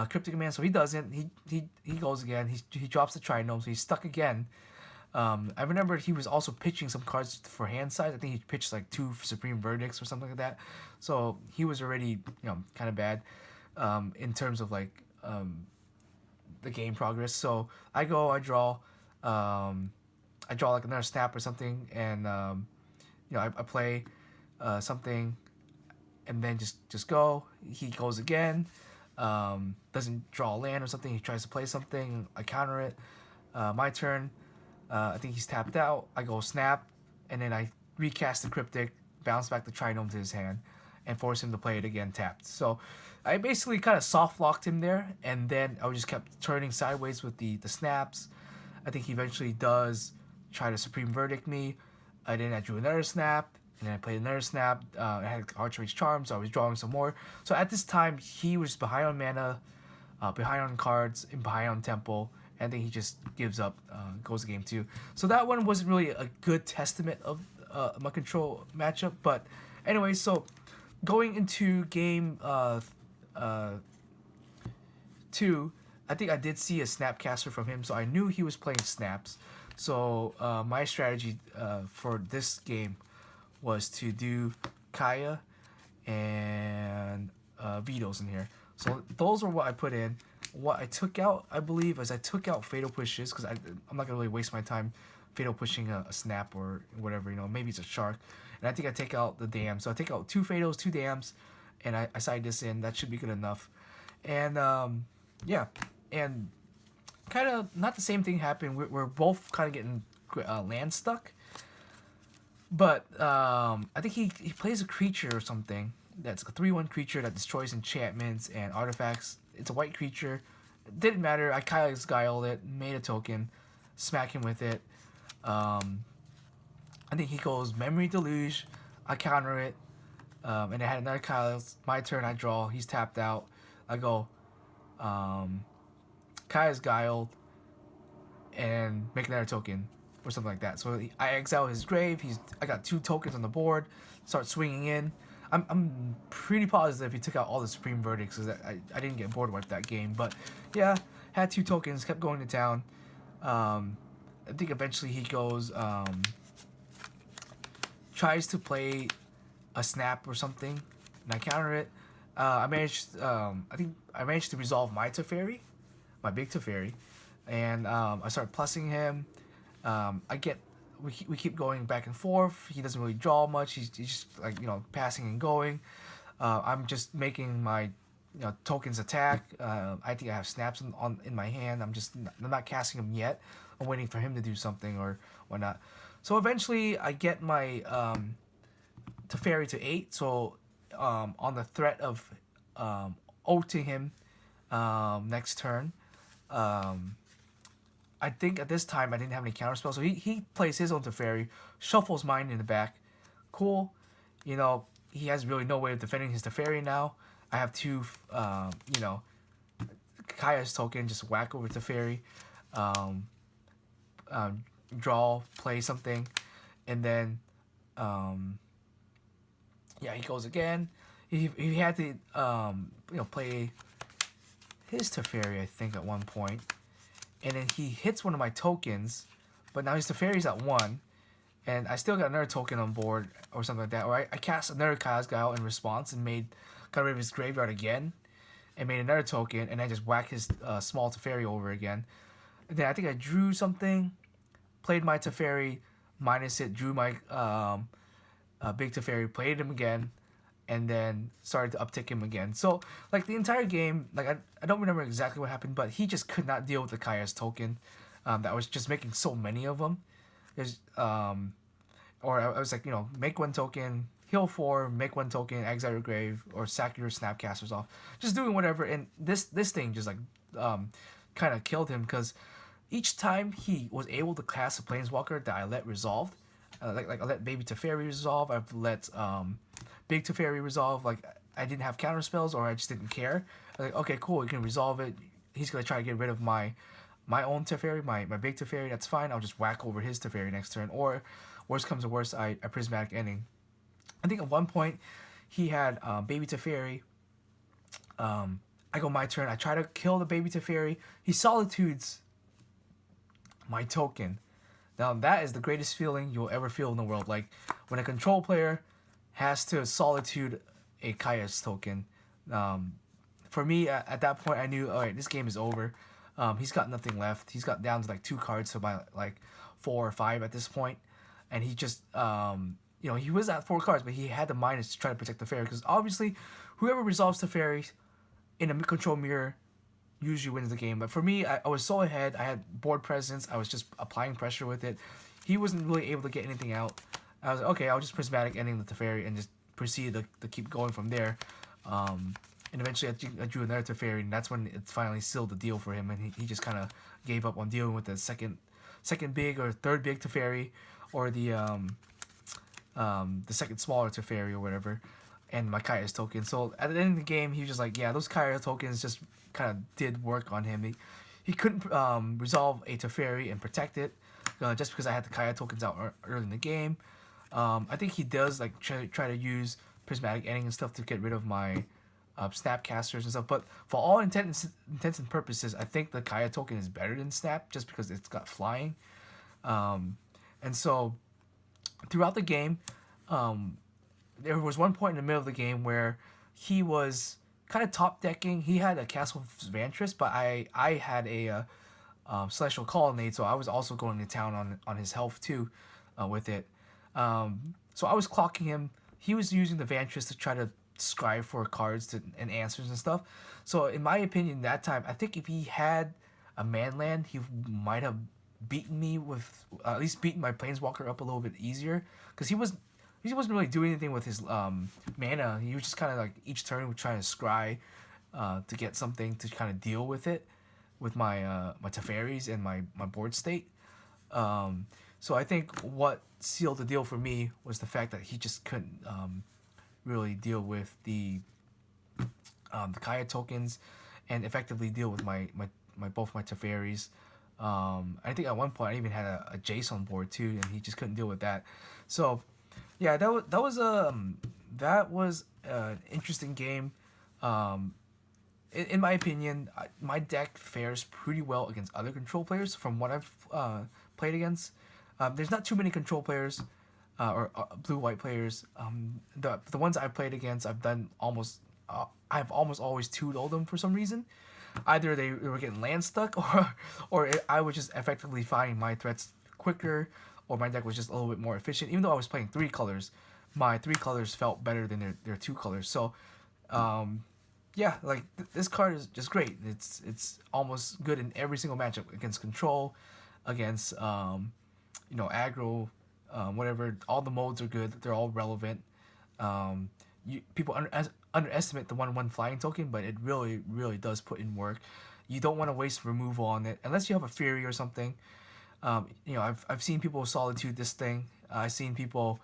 Cryptic Command. So he doesn't. He goes again. He drops the Trinome, so he's stuck again. I remember he was also pitching some cards for hand size. I think he pitched like 2 Supreme Verdicts or something like that. So he was already kind of bad in terms of like the game progress. So I draw, I draw like another snap or something, and I play something, and then just go. He goes again, doesn't draw a land or something. He tries to play something. I counter it. My turn. I think he's tapped out. I go snap, and then I recast the cryptic, bounce back the trinome to his hand, and force him to play it again tapped. So I basically kind of soft locked him there, and then I just kept turning sideways with the snaps. I think he eventually does try to Supreme Verdict me. Then I drew another snap, and then I played another snap. I had Archmage's Charm, so I was drawing some more. So at this time, he was behind on mana, behind on cards, and behind on tempo. And then he just gives up, goes to game 2. So that one wasn't really a good testament of my control matchup. But anyway, so going into game 2, I think I did see a Snapcaster from him, so I knew he was playing snaps. So my strategy for this game was to do Kaya and vetoes in here. So those are what I put in. What I took out, I believe, is I took out Fatal Pushes, because I'm not going to really waste my time Fatal Pushing a snap or whatever, maybe it's a Shark. And I think I take out the Dam. So I take out 2 Fatals, 2 Dams, and I side this in. That should be good enough. And, yeah. And kind of not the same thing happened. We're both kind of getting land stuck. But I think he plays a creature or something. That's a 3/1 creature that destroys enchantments and artifacts. It's a white creature. It didn't matter. I kind of guiled it, made a token, smack him with it. I think he goes Memory Deluge. I counter it. And I had another Kyle's. My turn, I draw. He's tapped out. I go Kaya's Guiled and make another token or something like that. So I exile his grave. I got 2 tokens on the board. Start swinging in. I'm pretty positive he took out all the Supreme Verdicts, because I didn't get board wiped that game. But yeah, had 2 tokens, kept going to town. I think eventually he goes, tries to play a snap or something, and I counter it. I think I managed to resolve my Teferi, my big Teferi, and I start plussing him. We keep going back and forth. He doesn't really draw much. He's just like passing and going. I'm just making my tokens attack. I think I have snaps in my hand. I'm not casting him yet. I'm waiting for him to do something or whatnot. So eventually I get my Teferi to 8. So on the threat of ulting him next turn. I think at this time I didn't have any counter spells, so he plays his own Teferi, shuffles mine in the back. Cool. He has really no way of defending his Teferi now. I have 2, Kaya's token, just whack over Teferi. Draw, play something, and then, he goes again. He had to, play his Teferi, I think, at one point. And then he hits one of my tokens, but now his Teferi's at 1, and I still got another token on board or something like that. Or I cast another Kaya's Guile in response and got rid of his graveyard again, and made another token, and I just whacked his small Teferi over again. And then I think I drew something, played my Teferi, minus it, drew my big Teferi, played him again, and then started to uptick him again. So, like, the entire game, like, I don't remember exactly what happened, but he just could not deal with the Kaya's token. That was just making so many of them. Or I was like, make 1 token, heal 4, make 1 token, exile your grave, or sack your Snapcasters off. Just doing whatever, and this thing just, like, kind of killed him, because each time he was able to cast a Planeswalker that I let resolved, like I let Baby Teferi resolve, I've let Big Teferi resolve, like I didn't have counter spells or I just didn't care. Like, okay, cool, you can resolve it. He's gonna try to get rid of my own Teferi, my Big Teferi, that's fine. I'll just whack over his Teferi next turn. Or worst comes to worst, I Prismatic Ending. I think at one point he had Baby Teferi. I go my turn. I try to kill the Baby Teferi. He solitudes my token Now that is the greatest feeling you'll ever feel in the world. Like when a control player has to solitude a Kaya's token. Um, for me, at that point, I knew, all right, this game is over. He's got nothing left. He's got down to like 2 cards, so by like 4 or 5 at this point, and he just, he was at 4 cards, but he had the minus to try to protect the fairy because obviously, whoever resolves the fairy in a control mirror usually wins the game. But for me, I was so ahead. I had board presence. I was just applying pressure with it. He wasn't really able to get anything out. I was like, okay, I'll just prismatic ending the Teferi and just proceed to keep going from there. And eventually I drew another Teferi, and that's when it finally sealed the deal for him, and he just kind of gave up on dealing with the second big or third big Teferi, or the second smaller Teferi or whatever, and my Kaya's token. So at the end of the game, he was just like, yeah, those Kaya tokens just kind of did work on him. He couldn't resolve a Teferi and protect it just because I had the Kaya tokens out early in the game. I think he does like try to use prismatic ending and stuff to get rid of my Snapcasters and stuff. But for all intents and purposes, I think the Kaya token is better than Snap just because it's got flying. And so throughout the game, there was one point in the middle of the game where he was kind of top decking. He had a Castle Vantress, but I had a Celestial Colonnade, so I was also going to town on his health too with it. So I was clocking him. He was using the Vantress to try to scry for cards and answers and stuff. So in my opinion, that time, I think if he had a Manland, he might have beaten me with at least beaten my Planeswalker up a little bit easier, because he wasn't really doing anything with his mana. He was just kind of like each turn trying to scry to get something to kind of deal with it with my my Teferis and my board state. So I think what sealed the deal for me was the fact that he just couldn't really deal with the Kaya tokens and effectively deal with my both my Teferis. I think at one point I even had a Jace on board too, and he just couldn't deal with that. So yeah, that was an interesting game. In my opinion, my deck fares pretty well against other control players from what I've played against. There's not too many control players or blue-white players. The ones I played against, I've almost always 2'd them for some reason. Either they were getting land stuck, or I was just effectively finding my threats quicker, or my deck was just a little bit more efficient. Even though I was playing 3 colors, my 3 colors felt better than their 2 colors. So, yeah, like this card is just great. It's almost good in every single matchup against control, against aggro, whatever. All the modes are good. They're all relevant. People underestimate the 1/1 flying token, but it really, really does put in work. You don't want to waste removal on it unless you have a Fury or something. I've seen people solitude this thing. I've seen people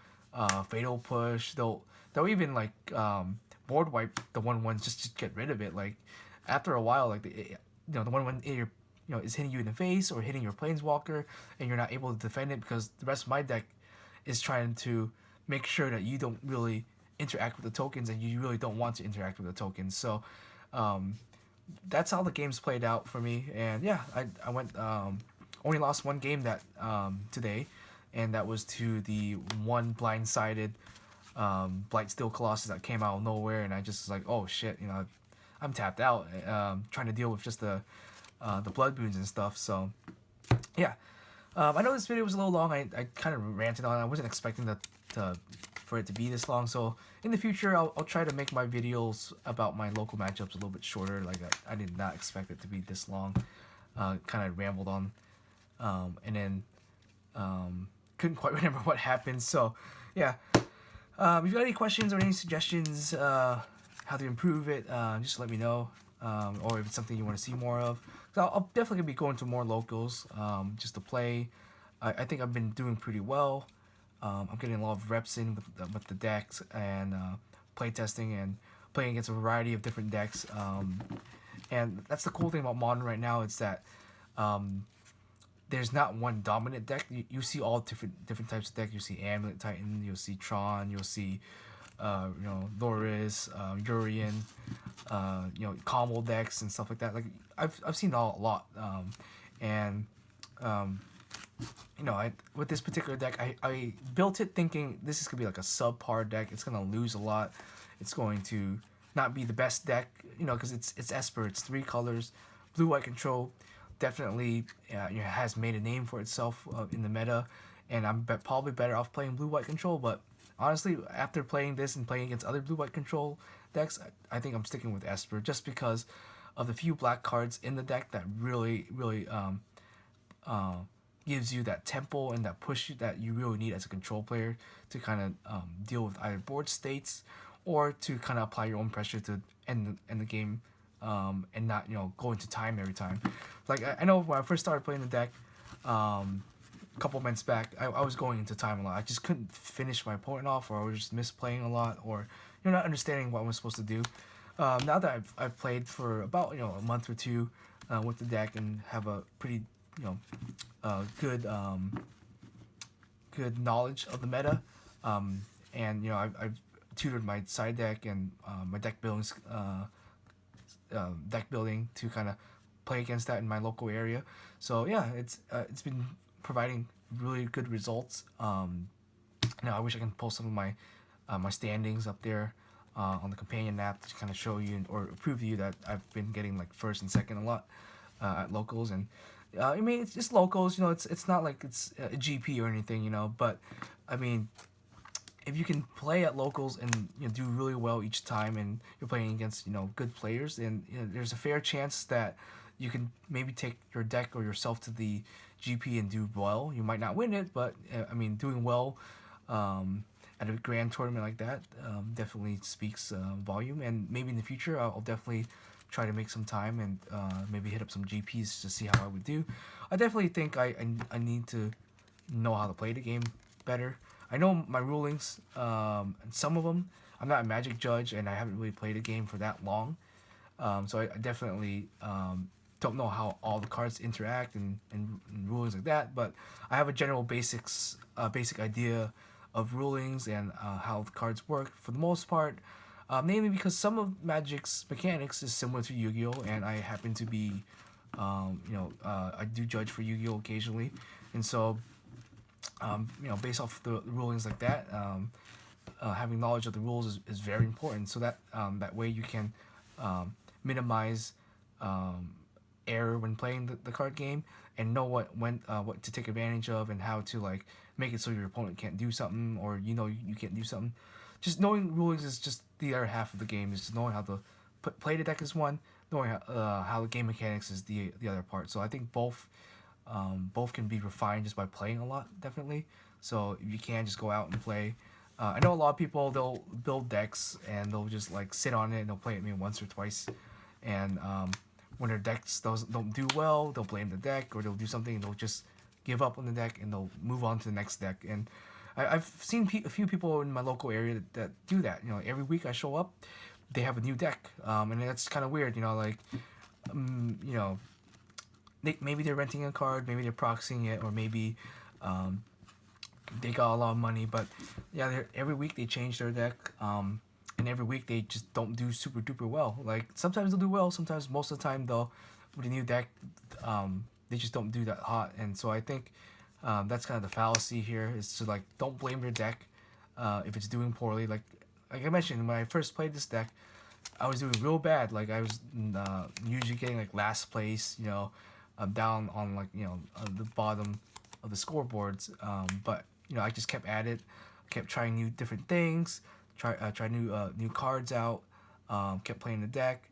fatal push. They'll even like board wipe the 1/1s just to get rid of it. Like after a while, like the 1/1 either is hitting you in the face or hitting your Planeswalker, and you're not able to defend it because the rest of my deck is trying to make sure that you don't really interact with the tokens, and you really don't want to interact with the tokens. So that's how the game's played out for me. And yeah, I went only lost one game that today, and that was to the one blindsided Blightsteel Colossus that came out of nowhere, and I just was like, oh shit, I'm tapped out, trying to deal with just the blood boons and stuff. So yeah, I know this video was a little long. I kind of ranted on. I wasn't expecting for it to be this long. So in the future, I'll try to make my videos about my local matchups a little bit shorter. Like I did not expect it to be this long. Kind of rambled on, and then couldn't quite remember what happened. So yeah, if you've got any questions or any suggestions how to improve it, just let me know. Or if it's something you want to see more of. So I'll definitely be going to more locals just to play. I think I've been doing pretty well. I'm getting a lot of reps in with the decks and play testing and playing against a variety of different decks. And that's the cool thing about Modern right now. It's that there's not one dominant deck. You see all different types of deck. You see Amulet Titan. You'll see Tron. You'll see Lurrus, Urian, combo decks and stuff like that. Like I've seen a lot, and with this particular deck, I built it thinking this is gonna be like a subpar deck. It's gonna lose a lot. It's going to not be the best deck, because it's Esper. It's 3 colors, blue white control. Definitely, has made a name for itself in the meta, and I'm probably better off playing blue white control. But honestly, after playing this and playing against other blue white control decks, I think I'm sticking with Esper just because of the few black cards in the deck that really uh, gives you that tempo and that push that you really need as a control player to kind of deal with either board states or to kind of apply your own pressure to end the game, and not go into time every time. Like I know when I first started playing the deck, a couple months back, I was going into time a lot. I just couldn't finish my opponent off, or I was just misplaying a lot, or not understanding what I was supposed to do. Now that I've played for about a month or two with the deck and have a pretty good good knowledge of the meta, and I've tutored my side deck and my deck building to kind of play against that in my local area. So yeah, it's been providing really good results. I wish I can post some of my standings up there on the companion app to kind of show you or prove to you that I've been getting like first and second a lot at locals. And I mean, it's just locals. It's not like it's a GP or anything. But I mean, if you can play at locals and do really well each time, and you're playing against good players, then there's a fair chance that you can maybe take your deck or yourself to the GP and do well. You might not win it, but I mean, doing well at a grand tournament like that definitely speaks volume. And maybe in the future, I'll definitely try to make some time and maybe hit up some GPs to see how I would do. I definitely think I need to know how to play the game better. I know my rulings, and some of them. I'm not a Magic judge, and I haven't really played a game for that long. So I definitely don't know how all the cards interact and rulings like that. But I have a general basic idea of rulings and how the cards work for the most part. Mainly because some of Magic's mechanics is similar to Yu-Gi-Oh, and I happen to be, I do judge for Yu-Gi-Oh occasionally, and so based off the rulings like that, having knowledge of the rules is very important. So that way you can minimize error when playing the card game, and know what to take advantage of and how to like make it so your opponent can't do something, or you can't do something. Just knowing rulings is just the other half of the game. Is just knowing how to play the deck is one, knowing how the game mechanics is the other part. So I think both can be refined just by playing a lot, definitely. So if you can just go out and play. I know a lot of people, they'll build decks and they'll just like sit on it and they'll play it maybe once or twice, and when their decks don't do well, they'll blame the deck, or they'll do something and they'll just give up on the deck and they'll move on to the next deck. And I've seen a few people in my local area that do that. Every week I show up, they have a new deck, and that's kind of weird. Like, maybe they're renting a card, maybe they're proxying it, or maybe they got a lot of money. But yeah, every week they change their deck, and every week they just don't do super duper well. Like sometimes they'll do well, sometimes most of the time they'll with a new deck, they just don't do that hot. And so I think that's kind of the fallacy here, is to like don't blame your deck if it's doing poorly. Like I mentioned, when I first played this deck, I was doing real bad. Like I was usually getting like last place, down on like on the bottom of the scoreboards. But I just kept at it, kept trying different things, try new cards out, kept playing the deck.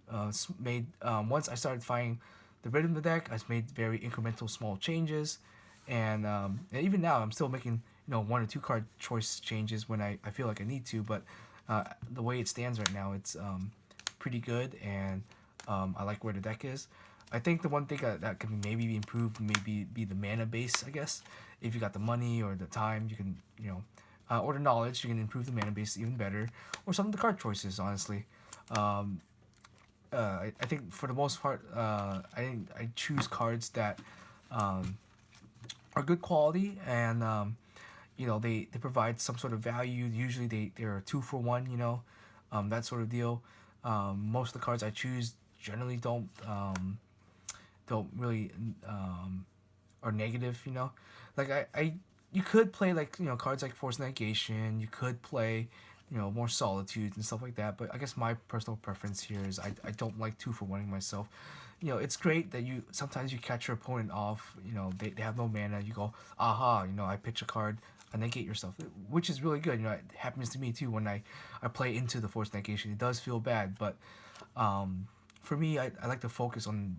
Made once I started finding the rhythm of the deck, I made very incremental small changes, and even now I'm still making 1 or 2 card choice changes when I feel like I need to. But the way it stands right now, it's pretty good, and I like where the deck is. I think the one thing that can maybe be improved maybe be the mana base, I guess. If you got the money or the time, you can, or the knowledge, you can improve the mana base even better. Or some of the card choices, honestly. I think for the most part, I choose cards that are good quality, and they provide some sort of value. Usually they're a 2-for-1, that sort of deal. Most of the cards I choose generally don't really or negative. You know, like you could play like cards like Force Negation. You could play more Solitudes and stuff like that. But I guess my personal preference here is I don't like 2-for-1ing myself. It's great that you sometimes you catch your opponent off. They have no mana. You go, aha, I pitch a card, I negate yourself, which is really good. It happens to me too when I play into the Force Negation. It does feel bad, but for me, I like to focus on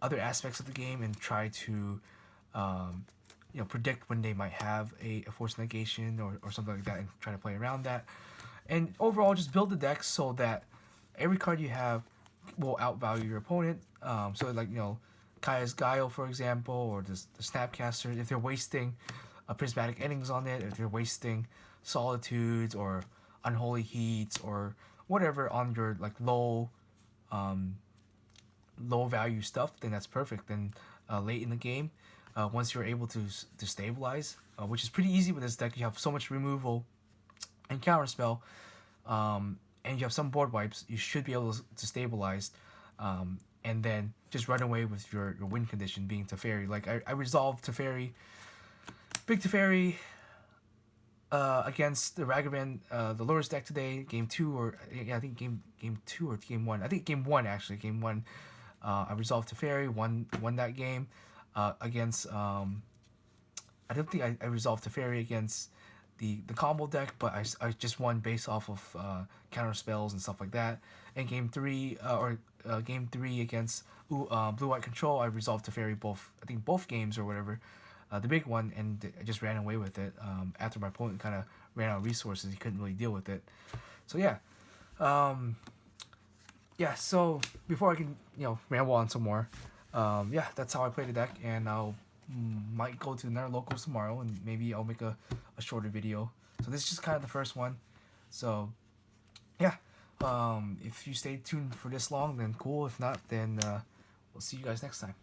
other aspects of the game and try to predict when they might have a Force Negation or something like that and try to play around that. And overall, just build the deck so that every card you have will outvalue your opponent. So like Kaya's Guile, for example, or the Snapcaster, if they're wasting Prismatic Endings on it, if you're wasting Solitudes or Unholy Heats or whatever on your like low value stuff, then that's perfect. Then late in the game, once you're able to stabilize, which is pretty easy with this deck, you have so much removal and counterspell, and you have some board wipes, you should be able to stabilize, and then just run away with your win condition being Teferi. Like I resolved Teferi, big Teferi, against the Ragavan, the Lurrus deck today, game 2, or yeah, I think game 2 or game 1. I think game 1 actually, game 1. I resolved Teferi, won that game against. I don't think I resolved Teferi against the combo deck, but I just won based off of counter spells and stuff like that. And game 3 game 3 against Blue White Control, I resolved Teferi both games or whatever. The big one, and I just ran away with it after my opponent kind of ran out of resources. He couldn't really deal with it. So yeah, So before I can ramble on some more, that's how I play the deck, and I'll might go to another locals tomorrow, and maybe I'll make a shorter video. So this is just kind of the first one. So yeah, if you stay tuned for this long, then cool. If not, then we'll see you guys next time.